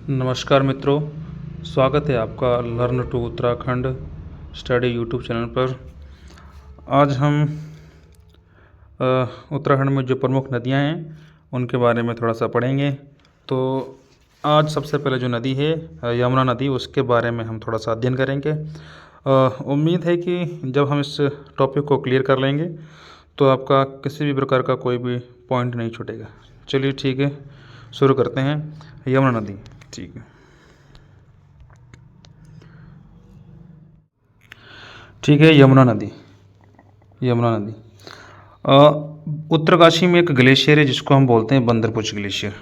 नमस्कार मित्रों, स्वागत है आपका learn to Uttarakhand study YouTube channel पर। आज हम उत्तराखंड में जो प्रमुख नदियां हैं उनके बारे में थोड़ा सा पढ़ेंगे। तो आज सबसे पहले जो नदी है यमुना नदी, उसके बारे में हम थोड़ा सा अध्ययन करेंगे। उम्मीद है कि जब हम इस टॉपिक को क्लियर कर लेंगे तो आपका किसी भी प्रकार का कोई भी पॉइंट नहीं छूटेगा। चलिए ठीक है, शुरू करते हैं। यमुना नदी, ठीक है। ठीक है, यमुना नदी। यमुना नदी उत्तरकाशी में एक ग्लेशियर है जिसको हम बोलते हैं बंदरपुछ ग्लेशियर।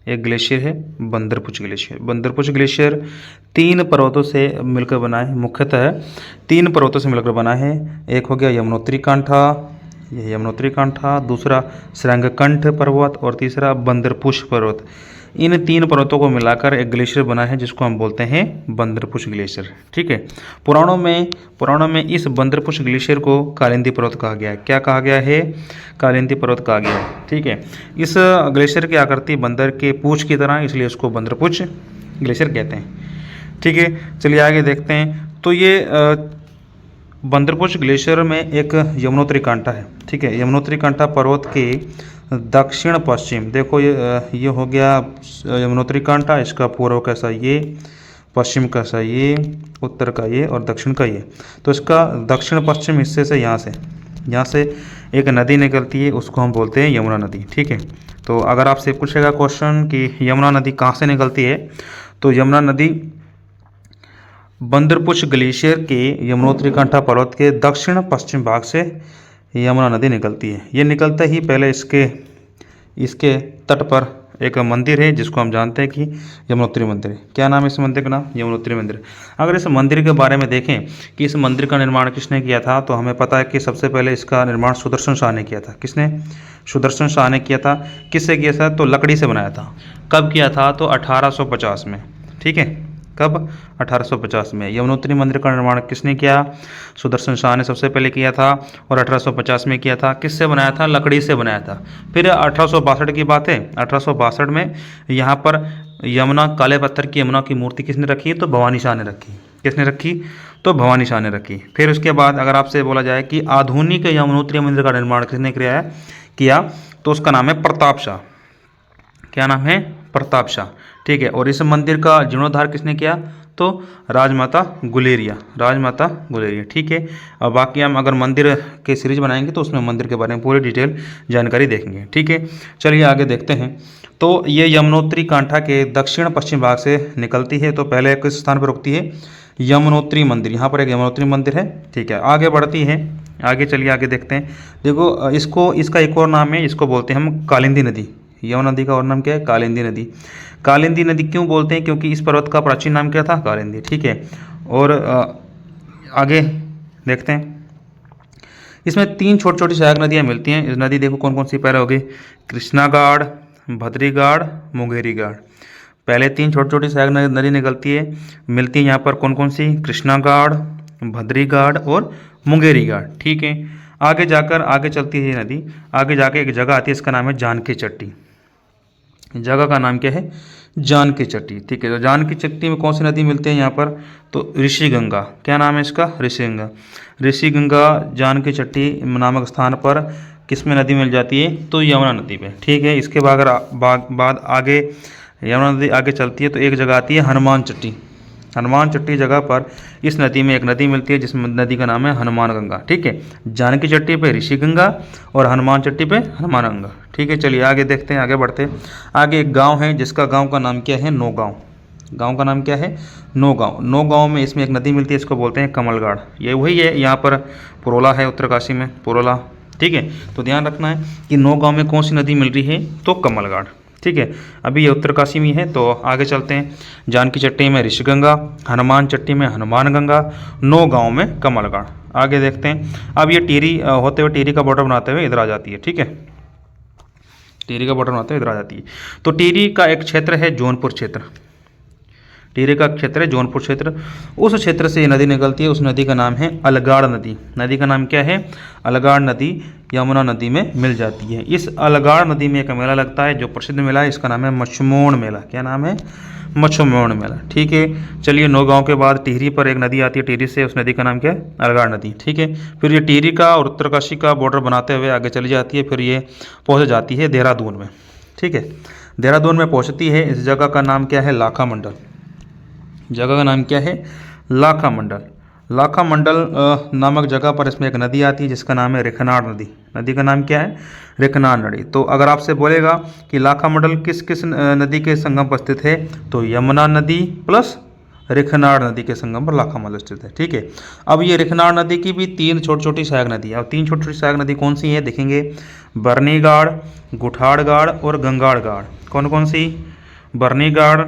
एक ग्लेशियर है बंदरपुछ ग्लेशियर। बंदरपुछ ग्लेशियर 3 पर्वतों से मिलकर बना है, मुख्यतः 3 पर्वतों से मिलकर बना है। एक हो गया यमुनोत्री कांठा, यह यमुनोत्री कांठा, दूसरा श्रृंगकंठ पर्वत और तीसरा बंदरपुछ पर्वत। इन 3 पर्वतों को मिलाकर एक ग्लेशियर बना है जिसको हम बोलते हैं बंदरपुछ ग्लेशियर। ठीक है। पुराणों में इस बंदरपुछ ग्लेशियर को कालिंदी पर्वत कहा गया है। क्या कहा गया है? कालिंदी पर्वत कहा गया है। ठीक है। इस ग्लेशियर की आकृति बंदर के पूंछ की तरह, इसलिए इसको बंदरपुछ ग्लेशियर कहते हैं। ठीक है, चलिए आगे देखते हैं। तो ये बंदरपुछ ग्लेशियर में एक यमुनोत्री कांठा है। ठीक है, यमुनोत्री कांठा पर्वत के दक्षिण पश्चिम, देखो ये हो गया यमुनोत्री कांठा, इसका पूर्व कैसा ये, पश्चिम कैसा ये, उत्तर का ये और दक्षिण का ये। तो इसका दक्षिण पश्चिम हिस्से से यहाँ से एक नदी निकलती है, उसको हम बोलते हैं यमुना नदी। ठीक है। तो अगर आपसे पूछेगा क्वेश्चन कि यमुना नदी कहाँ से निकलती है, तो यमुना नदी बंदरपुछ ग्लेशियर के यमुनोत्री कांठा पर्वत के दक्षिण पश्चिम भाग से यमुना नदी निकलती है। ये निकलते ही पहले इसके तट पर एक मंदिर है जिसको हम जानते हैं कि यमुनोत्री मंदिर है। क्या नाम है इस मंदिर का? नाम यमुनोत्री मंदिर। अगर इस मंदिर के बारे में देखें कि इस मंदिर का निर्माण किसने किया था, तो हमें पता है कि सबसे पहले इसका निर्माण सुदर्शन शाह ने किया था। किसने? सुदर्शन शाह ने किया था। किससे किया था? तो लकड़ी से बनाया था। कब किया था? तो 1850 में। ठीक है, कब? 1850 में। यमुनोत्री मंदिर का निर्माण किसने किया? सुदर्शन शाह ने सबसे पहले किया था और 1850 में किया था। किससे बनाया था? लकड़ी से बनाया था। फिर 1862 की बात है, 1862 में यहाँ पर यमुना, काले पत्थर की यमुना की मूर्ति किसने रखी? तो भवानी शाह ने रखी। किसने रखी? तो भवानी शाह ने रखी। फिर उसके बाद अगर आपसे बोला जाए कि आधुनिक यमुनोत्री मंदिर का निर्माण किसने किया, तो उसका नाम है प्रताप शाह। क्या नाम है? प्रताप शाह। ठीक है। और इस मंदिर का जीर्णोद्धार किसने किया? तो राजमाता गुलेरिया। राजमाता गुलेरिया। ठीक है। अब बाकी हम अगर मंदिर के सीरीज बनाएंगे तो उसमें मंदिर के बारे में पूरी डिटेल जानकारी देखेंगे। ठीक है, चलिए आगे देखते हैं। तो ये यमुनोत्री कांठा के दक्षिण पश्चिम भाग से निकलती है। तो पहले किस स्थान पर रुकती है? यमुनोत्री मंदिर। यहाँ पर एक यमुनोत्री मंदिर है। ठीक है, आगे बढ़ती है। आगे चलिए, आगे देखते हैं। देखो इसका एक और नाम है, इसको बोलते हैं हम कालिंदी नदी। यमुना नदी का और नाम क्या है? कालिंदी नदी। कालिंदी नदी क्यों बोलते हैं? क्योंकि इस पर्वत का प्राचीन नाम क्या था? कालिंदी। ठीक है। और आगे देखते हैं। इसमें 3 छोटी छोटी सहायक नदियाँ मिलती हैं। इस नदी देखो कौन कौन सी पहले होगी, कृष्णागाढ़, भद्रीगाढ़, मुंगेरीगाढ़। पहले 3 छोटी छोटी सहायक नदी निकलती है, मिलती है यहाँ पर कौन कौन सी? कृष्णागाढ़, भद्रीगाढ़ और मुंगेरीगाढ़। ठीक है। आगे जाकर आगे चलती है ये नदी, आगे जाके एक जगह आती है, इसका नाम है जानकी चट्टी। जगह का नाम क्या है? जानकी चट्टी। ठीक है। तो जानकी चट्टी में कौन सी नदी मिलती है यहाँ पर? तो ऋषि गंगा। क्या नाम है इसका? ऋषि गंगा। ऋषि गंगा जानकी चट्टी नामक स्थान पर किस में नदी मिल जाती है? तो यमुना नदी पे। ठीक है। इसके बाद आगे यमुना नदी आगे चलती है तो एक जगह आती है हनुमान चट्टी। हनुमान चट्टी जगह पर इस नदी में एक नदी मिलती है जिस नदी का नाम है हनुमान गंगा। ठीक है। जानकी चट्टी पे ऋषि गंगा और हनुमान चट्टी पे हनुमान गंगा। ठीक है, चलिए आगे देखते हैं, आगे बढ़ते हैं। आगे एक गांव है जिसका गांव का नाम क्या है? नौगांव। गांव का नाम क्या है? नौगांव। नौगांव में इसमें एक नदी मिलती है, इसको बोलते हैं कमलगाड़। ये वही है, यहाँ पर पुरोला है, उत्तरकाशी में पुरोला। ठीक है। तो ध्यान रखना है कि नौगांव में कौन सी नदी मिल रही है? तो कमलगाड़। ठीक है। अभी ये उत्तरकाशी में है। तो आगे चलते हैं। जानकी चट्टी में ऋषिगंगा, हनुमान चट्टी में हनुमान गंगा, नौगांव में कमलगाड़। आगे देखते हैं। अब ये टिहरी होते हुए, टिहरी का बॉर्डर बनाते हुए इधर आ जाती है। ठीक है, टिहरी का बॉर्डर बनाते हुए इधर आ जाती है। तो टिहरी का एक क्षेत्र है जौनपुर क्षेत्र। टिहरी का क्षेत्र है जौनपुर क्षेत्र, उस क्षेत्र से ये नदी निकलती है। उस नदी का नाम है अलगाड़ नदी। नदी का नाम क्या है? अलगाड़ नदी यमुना नदी में मिल जाती है। इस अलगाड़ नदी में एक मेला लगता है जो प्रसिद्ध मेला है, इसका नाम है मछमोण मेला। क्या नाम है? मछमोण मेला। ठीक है, चलिए नौगांव के बाद टिहरी पर एक नदी आती है, टिहरी से, उस नदी का नाम क्या है? अलगाड़ नदी। ठीक है, फिर ये टिहरी का और उत्तरकाशी का बॉर्डर बनाते हुए आगे चली जाती है, फिर ये पहुँच जाती है देहरादून में। ठीक है, देहरादून में पहुँचती है। इस जगह का नाम क्या है? लाखा मंडल। जगह का नाम क्या है? लाखा मंडल। लाखा मंडल नामक जगह पर इसमें एक नदी आती है जिसका नाम है रेखनाड़ नदी। नदी का नाम क्या है? रेखनाड़ नदी। तो अगर आपसे बोलेगा कि लाखा मंडल किस किस नदी के संगम पर स्थित है, तो यमुना नदी प्लस रेखनाड़ नदी के संगम पर लाखा मंडल स्थित है। ठीक है, अब ये रेखनाड़ नदी की भी 3 छोटी छोटी सहायक नदी है। और 3 छोटी छोटी सहायक नदी कौन सी है देखेंगे? बरनीगाड़, गुठाड़गाड़ और गंगाड़गाड़। कौन कौन सी? बरनीगाड़,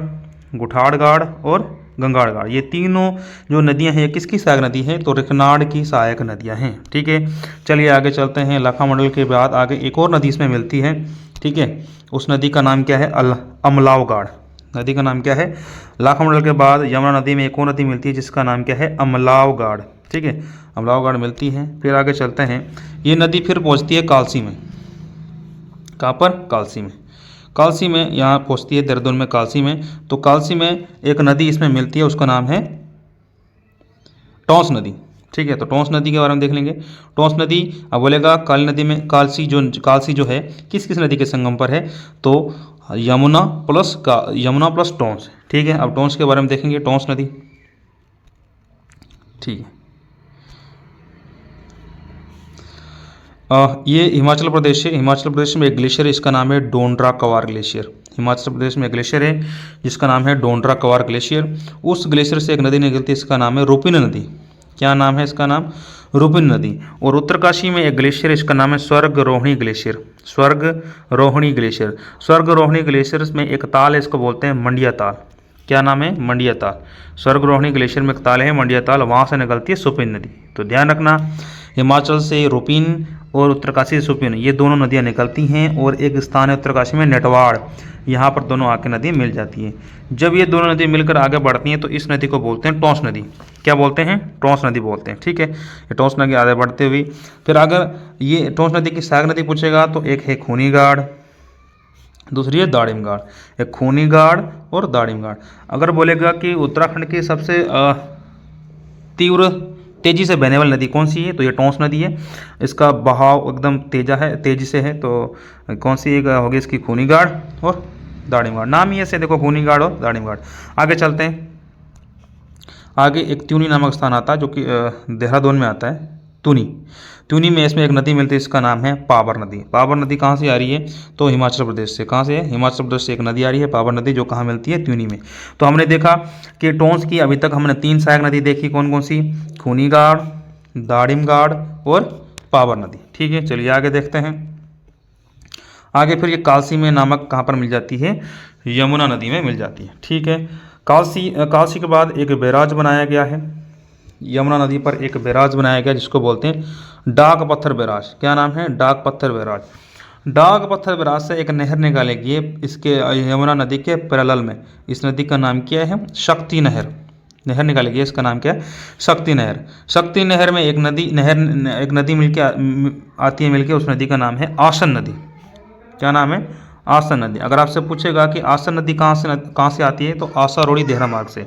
गुठाड़गाड़ और गंगाड़गाड़। ये तीनों जो नदियां हैं किसकी सहायक नदी हैं? तो रेखनाड़ की सहायक नदियां हैं। ठीक है, चलिए आगे चलते हैं। लाखा मंडल के बाद आगे एक और नदी इसमें मिलती है। ठीक है, उस नदी का नाम क्या है? अमलावगाड़। नदी का नाम क्या है? लाखा मंडल के बाद यमुना नदी में एक और नदी मिलती है जिसका नाम क्या है? अमलावगाड़। ठीक है, अमलावगाड़ मिलती है। फिर आगे चलते हैं। ये नदी फिर पहुँचती है कालसी में। कहाँ पर? कालसी में। कालसी में यहाँ पहुँचती है देहरादून में, कालसी में। तो कालसी में एक नदी इसमें मिलती है, उसका नाम है टोंस नदी। ठीक है, तो टोंस नदी के बारे में देख लेंगे। टोंस नदी, अब बोलेगा काली नदी में कालसी जो है किस किस नदी के संगम पर है? तो यमुना प्लस टोंस। ठीक है, अब टोंस के बारे में देखेंगे। टोंस नदी, ठीक है, ये हिमाचल प्रदेश है। हिमाचल प्रदेश में एक ग्लेशियर है, इसका नाम है डोंड्रा कवार ग्लेशियर। हिमाचल प्रदेश में एक ग्लेशियर है जिसका नाम है डोंड्रा कवार ग्लेशियर। उस ग्लेशियर से एक नदी निकलती है, इसका नाम है रूपिन नदी। क्या नाम है इसका? नाम रूपिन नदी। और उत्तरकाशी में एक ग्लेशियर है, इसका नाम है स्वर्ग रोहिणी ग्लेशियर। स्वर्ग रोहिणी ग्लेशियर। स्वर्ग रोहिणी ग्लेशियर में एक ताल है, इसको बोलते हैं मंडिया ताल। क्या नाम है? मंडिया ताल। स्वर्ग रोहिणी ग्लेशियर में एक ताल है मंडिया ताल, वहाँ से निकलती है सुपिन नदी। तो ध्यान रखना, हिमाचल से रूपिन और उत्तरकाशी से सुपिन, ये दोनों नदियाँ निकलती हैं। और एक स्थान है उत्तरकाशी में नेटवाड़, यहाँ पर दोनों आके नदी मिल जाती है। जब ये दोनों नदी मिलकर आगे बढ़ती हैं तो इस नदी को बोलते हैं टोंस नदी। क्या बोलते हैं? टोंस नदी बोलते हैं। ठीक है, ये टोंस नदी आगे बढ़ते हुए, फिर अगर ये टोंस नदी की सहायक नदी पूछेगा तो एक है खूनीगाड़, दूसरी है दाड़िमगाड़। एक खूनीगाड़ और दाड़िमगाड़। अगर बोलेगा कि उत्तराखंड की सबसे तीव्र तेजी से बहने वाली नदी कौन सी है, तो ये टोंस नदी है। इसका बहाव एकदम तेजी से है। तो कौन सी एक होगी इसकी? खूनीगाड़ और दाड़िमगाड़। नाम ही ऐसे देखो, खूनीगाड़ और दाड़िमगाड़। आगे चलते हैं। आगे एक त्यूनी नामक स्थान आता है जो कि देहरादून में आता है, त्यूनी। त्यूनी में इसमें एक नदी मिलती है, इसका नाम है पावर नदी। पावर नदी कहाँ से आ रही है? तो हिमाचल प्रदेश से। कहाँ से है? हिमाचल प्रदेश से एक नदी आ रही है पावर नदी, जो कहाँ मिलती है? त्यूनी में। तो हमने देखा कि टोंस की अभी तक हमने 3 सहायक नदी देखी, कौन कौन सी? खूनीगाड़, दाड़िमगाड़ और पावर नदी। ठीक है, चलिए आगे देखते हैं। आगे फिर ये कालसी में नामक कहाँ पर मिल जाती है? यमुना नदी में मिल जाती है। ठीक है, कालसी के बाद एक बैराज बनाया गया है, यमुना नदी पर एक बैराज बनाया गया जिसको बोलते हैं डाक पत्थर बैराज। क्या नाम है? डाक पत्थर बैराज। डाक पत्थर बैराज से एक नहर निकालेगी इसके यमुना नदी के पैरेलल में। इस नदी का नाम क्या है? शक्ति नहर। नहर निकालेगी, इसका नाम क्या है? शक्ति नहर। शक्ति नहर में एक नदी मिलके आती है मिलके, उस नदी का नाम है आसन नदी। क्या नाम है? आसन नदी। अगर आपसे पूछेगा कि आसन नदी कहाँ से आती है, तो आसा रोड़ी देहरा मार्ग से।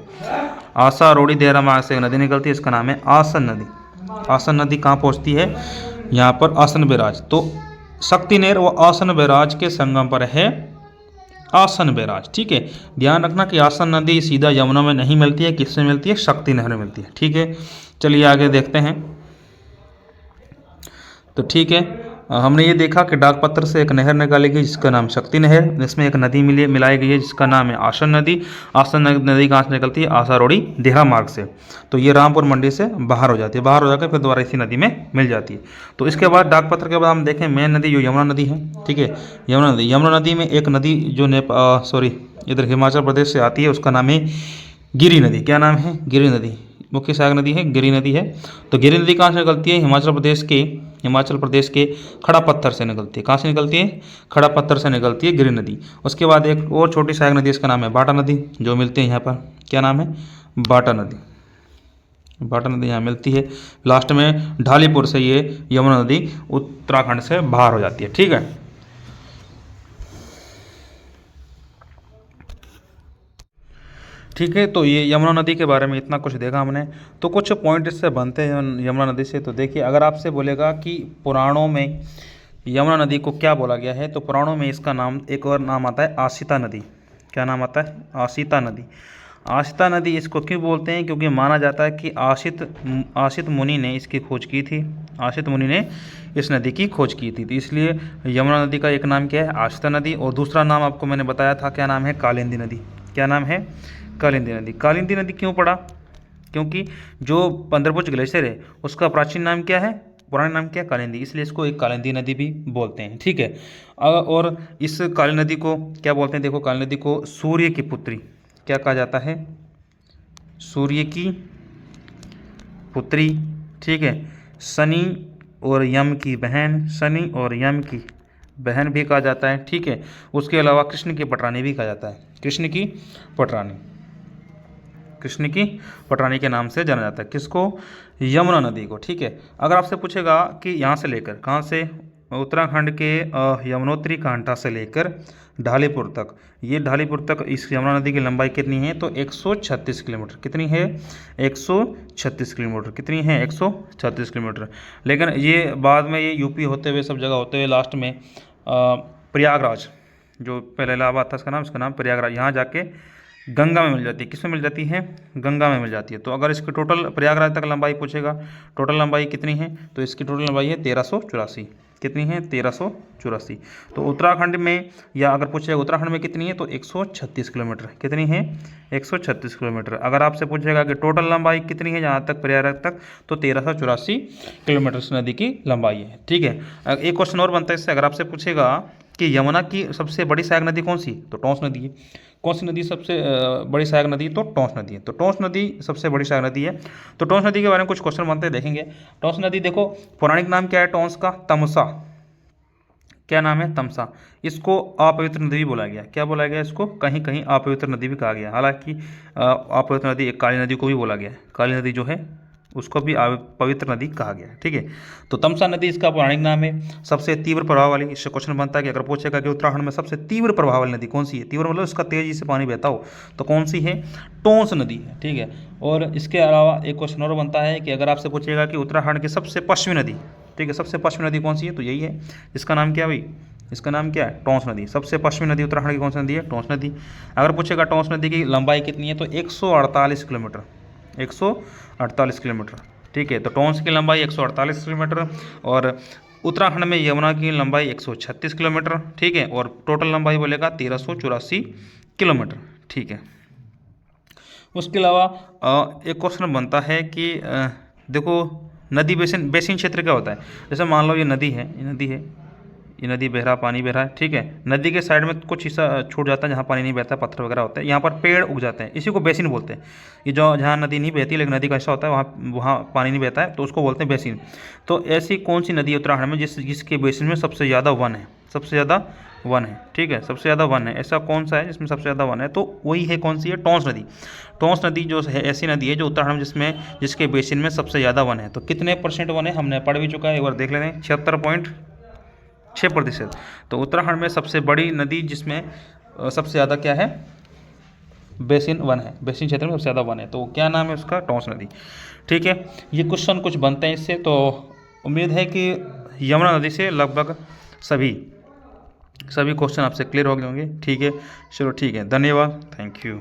आसा रोड़ी देहरा मार्ग से एक नदी निकलती है, इसका नाम है आसन नदी। आसन नदी कहाँ पहुँचती है? यहाँ पर आसन बैराज। तो शक्ति नहर व आसन बैराज के संगम पर है आसन बैराज। ठीक है, ध्यान रखना कि आसन नदी सीधा यमुना में नहीं मिलती है, किससे मिलती है? शक्ति नहर में मिलती है। ठीक है, चलिए आगे देखते हैं। तो ठीक है, हमने ये देखा कि डाक पत्थर से एक नहर निकाली गई जिसका नाम शक्ति नहर। इसमें एक नदी मिलाई गई है जिसका नाम है आसन नदी। आसन नदी कहाँ से निकलती है? आसा रोड़ी देहरा मार्ग से। तो ये रामपुर मंडी से बाहर हो जाती है, बाहर हो जाकर फिर दोबारा इसी नदी में मिल जाती है। तो इसके बाद डाक पत्थर के बाद हम देखें मेन नदी जो यमुना नदी है। ठीक है, यमुना नदी में एक नदी जो इधर हिमाचल प्रदेश से आती है, उसका नाम है गिरी नदी। क्या नाम है? गिरी नदी। मुख्य सहायक नदी है, गिरी नदी है। तो गिरी नदी कहाँ से निकलती है? हिमाचल प्रदेश के खड़ा पत्थर से निकलती है। कहाँ से निकलती है? खड़ा पत्थर से निकलती है गिरी नदी। उसके बाद एक और छोटी सहायक नदी, इसका नाम है बाटा नदी, जो मिलती है यहाँ पर। क्या नाम है? बाटा नदी। बाटा नदी यहाँ मिलती है। लास्ट में ढालीपुर से ये यमुना नदी उत्तराखंड से बाहर हो जाती है। ठीक है, ठीक है। तो ये यमुना नदी के बारे में इतना कुछ देखा हमने। तो कुछ पॉइंट इससे बनते हैं यमुना नदी से। तो देखिए, अगर आपसे बोलेगा कि पुराणों में यमुना नदी को क्या बोला गया है, तो पुराणों में इसका नाम, एक और नाम आता है आसिता नदी। क्या नाम आता है? आसिता नदी। आसिता नदी इसको क्यों बोलते हैं? क्योंकि माना जाता है कि आसित मुनि ने इसकी खोज की थी। आसित मुनि ने इस नदी की खोज की थी, तो इसलिए यमुना नदी का एक नाम क्या है? आसिता नदी। और दूसरा नाम आपको मैंने बताया था, क्या नाम है? कालिंदी नदी। क्या नाम है? कालिंदी नदी। कालिंदी नदी क्यों पड़ा? क्योंकि जो बंदरबुज ग्लेशियर है उसका प्राचीन नाम क्या है? पुराना नाम क्या है? कालिंदी, इसलिए इसको एक कालिंदी नदी भी बोलते हैं। ठीक है, और इस काली नदी को क्या बोलते हैं? देखो, काली नदी को सूर्य की पुत्री क्या कहा जाता है? सूर्य की पुत्री। ठीक है, शनि और यम की बहन, शनि और यम की बहन भी कहा जाता है। ठीक है, उसके अलावा कृष्ण की पटरानी भी कहा जाता है। कृष्ण की पटरानी, कृष्ण की पटरानी के नाम से जाना जाता है। किसको? यमुना नदी को। ठीक है, अगर आपसे पूछेगा कि यहाँ से लेकर, कहाँ से? उत्तराखंड के यमुनोत्री कांठा से लेकर ढालीपुर तक, ये ढालीपुर तक इस यमुना नदी की लंबाई कितनी है? तो 136 किलोमीटर। कितनी है? 136 किलोमीटर। कितनी है? 136 किलोमीटर। लेकिन ये बाद में ये यूपी होते हुए, सब जगह होते हुए, लास्ट में प्रयागराज, जो पहले इलाहाबाद था इसका नाम प्रयागराज, यहाँ जाके गंगा में मिल जाती है। किस में मिल जाती है? गंगा में मिल जाती है। तो अगर इसकी टोटल प्रयागराज तक लंबाई पूछेगा, टोटल लंबाई कितनी है? तो इसकी टोटल लंबाई है 1384। कितनी है? 1384। तो उत्तराखंड में, या अगर पूछेगा उत्तराखंड में कितनी है, तो 136 किलोमीटर। कितनी है? 136 किलोमीटर। अगर आपसे पूछेगा कि टोटल लंबाई कितनी है जहाँ तक, प्रयागराज तक, तो 1384 किलोमीटर इस नदी की लंबाई है। ठीक है, एक क्वेश्चन और बनता है इससे। अगर आपसे पूछेगा कि यमुना की सबसे बड़ी सहायक नदी कौन सी? तो टोंस नदी है। कौन सी नदी सबसे बड़ी सहायक नदी? तो टोंस नदी है। तो टोंस नदी सबसे बड़ी सहायक नदी है। तो टोंस नदी के बारे में कुछ क्वेश्चन बनते हैं, देखेंगे। टोंस नदी, देखो, पौराणिक नाम क्या है टोंस का? तमसा। क्या नाम है? तमसा। इसको अपवित्र नदी भी बोला गया। क्या बोला गया इसको? कहीं कहीं अपवित्र नदी भी कहा गया। हालांकि अपवित्र नदी, एक काली नदी को भी बोला गया है। काली नदी जो है उसको भी पवित्र नदी कहा गया है। ठीक है, तो तमसा नदी इसका पौराणिक नाम है। सबसे तीव्र प्रभाव वाली, इससे क्वेश्चन बनता है कि अगर पूछेगा कि उत्तराखंड में सबसे तीव्र प्रभाव वाली नदी कौन सी है? तीव्र मतलब उसका तेजी से पानी बहता हो, तो कौन सी है? टोंस नदी है। ठीक है, और इसके अलावा एक क्वेश्चन और बनता है कि अगर आपसे पूछेगा कि उत्तराखंड की सबसे पश्चिमी नदी, ठीक है, सबसे पश्चिमी नदी कौन सी है? तो यही है। इसका नाम क्या है भाई? इसका नाम क्या है? टोंस नदी। सबसे पश्चिमी नदी उत्तराखंड की कौन सी नदी है? टोंस नदी। अगर पूछेगा टोंस नदी की लंबाई कितनी है, तो 148 किलोमीटर। 148 किलोमीटर। ठीक है, तो टोंस की लंबाई 148 किलोमीटर, और उत्तराखंड में यमुना की लंबाई 136 किलोमीटर। ठीक है, और टोटल लंबाई बोलेगा 1384 किलोमीटर। ठीक है, उसके अलावा एक क्वेश्चन बनता है कि देखो, नदी बेसिन क्षेत्र क्या होता है? जैसे मान लो ये नदी है, ये नदी बह रहा, पानी बह रहा है। ठीक है, नदी के साइड में कुछ हिस्सा छूट जाता है जहाँ पानी नहीं बहता, पत्थर वगैरह होता है, यहाँ पर पेड़ उग जाते हैं, इसी को बेसिन बोलते हैं। ये जो जहाँ नदी नहीं बहती लेकिन नदी का हिस्सा होता है, वहाँ पानी नहीं बहता है, तो उसको बोलते हैं बेसिन। तो ऐसी कौन सी नदी है उत्तराखंड में जिसके बेसिन में सबसे ज़्यादा वन है? सबसे ज़्यादा वन है। ठीक है, सबसे ज़्यादा वन है। ऐसा कौन सा है जिसमें सबसे ज़्यादा वन है? तो वही है, कौन सी है? टोंस नदी। टोंस नदी जो है ऐसी नदी है जो उत्तराखंड में जिसके बेसिन में सबसे ज़्यादा वन है। तो कितने % वन है हमने पढ़ भी चुका है, एक बार देख लेते हैं। 76.6%। तो उत्तराखंड में सबसे बड़ी नदी जिसमें सबसे ज़्यादा क्या है? बेसिन वन है। बेसिन क्षेत्र में सबसे ज़्यादा वन है, तो क्या नाम है उसका? टोंस नदी। ठीक है, ये क्वेश्चन कुछ बनते हैं इससे। तो उम्मीद है कि यमुना नदी से लगभग सभी क्वेश्चन आपसे क्लियर हो गए होंगे। ठीक है, चलो ठीक है, धन्यवाद, थैंक यू।